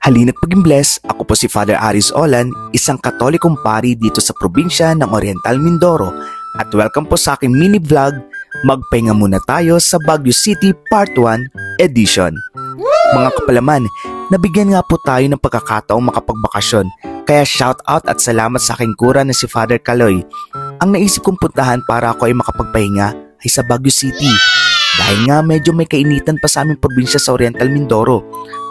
Halina't maging bless, ako po si Father Aris Olan, isang katolikong pari dito sa probinsya ng Oriental Mindoro at welcome po sa aking mini vlog, Magpahinga Muna Tayo sa Baguio City Part 1 Edition. Mga kapalaman, nabigyan nga po tayo ng pagkakataong makapagbakasyon, kaya shout out at salamat sa aking kura na si Father Kaloy. Ang naisip kong puntahan para ako ay makapagpahinga ay sa Baguio City dahil nga medyo may kainitan pa sa aming probinsya sa Oriental Mindoro.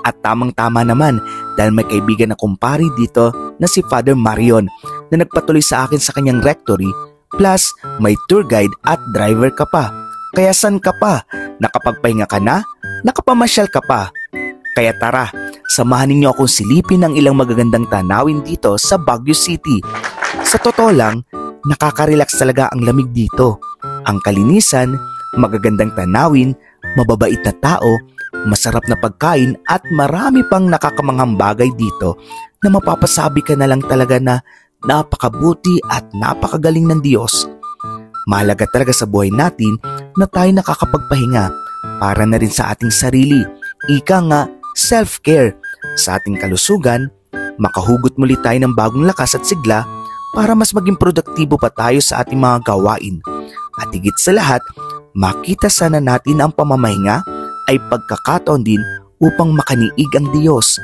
At tamang-tama naman dahil may kaibigan na kumpari dito na si Father Marion na nagpatuloy sa akin sa kanyang rectory, plus may tour guide at driver ka pa. Kaya san ka pa? Nakapagpahinga ka na? Nakapamasyal ka pa? Kaya tara, samahan ninyo akong silipin ang ilang magagandang tanawin dito sa Baguio City. Sa totoo lang, nakaka-relax talaga ang lamig dito. Ang kalinisan, magagandang tanawin, mababait na tao, masarap na pagkain at marami pang nakakamanghang bagay dito na mapapasabi ka na lang talaga na napakabuti at napakagaling ng Diyos. Mahalaga talaga sa buhay natin na tayo nakakapagpahinga para na rin sa ating sarili. Ika nga, self-care. Sa ating kalusugan, makahugot muli tayo ng bagong lakas at sigla para mas maging produktibo pa tayo sa ating mga gawain. At higit sa lahat, makita sana natin ang pamamahinga ay pagkakataon din upang makaniig ang Diyos,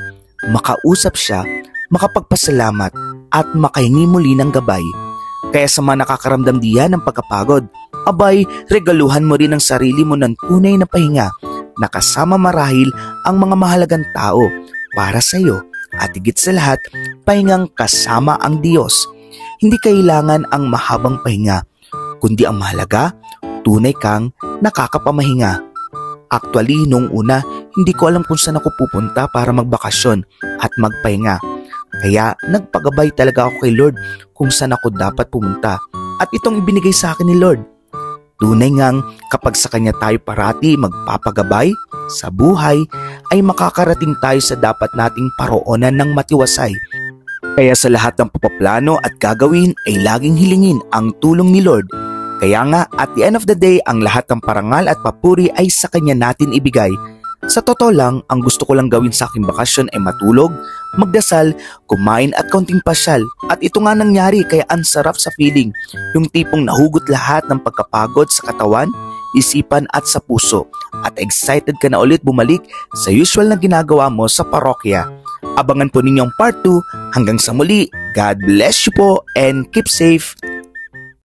makausap siya, makapagpasalamat at makahingi muli ng gabay. Kaya sa mga nakakaramdam diyan ng pagkapagod, abay, regaluhan mo rin ang sarili mo ng tunay na pahinga na kasama marahil ang mga mahalagang tao para sa iyo at higit sa lahat, pahingang kasama ang Diyos. Hindi kailangan ang mahabang pahinga, kundi ang mahalaga, tunay kang nakakapamahinga. Actually, noong una, hindi ko alam kung saan ako pupunta para magbakasyon at magpahinga. Kaya nagpagabay talaga ako kay Lord kung saan ako dapat pumunta. At itong ibinigay sa akin ni Lord. Tunay ngang kapag sa Kanya tayo parati magpapagabay sa buhay, ay makakarating tayo sa dapat nating paroonan ng matiwasay. Kaya sa lahat ng papaplano at gagawin ay laging hilingin ang tulong ni Lord. Kaya nga, at the end of the day, ang lahat ng parangal at papuri ay sa Kanya natin ibigay. Sa totoo lang, ang gusto ko lang gawin sa aking bakasyon ay matulog, magdasal, kumain at kaunting pasyal. At ito nga nangyari kaya ang sarap sa feeling. Yung tipong nahugot lahat ng pagkapagod sa katawan, isipan at sa puso. At excited ka na ulit bumalik sa usual na ginagawa mo sa parokya. Abangan po ninyong part 2. Hanggang sa muli, God bless you po and keep safe.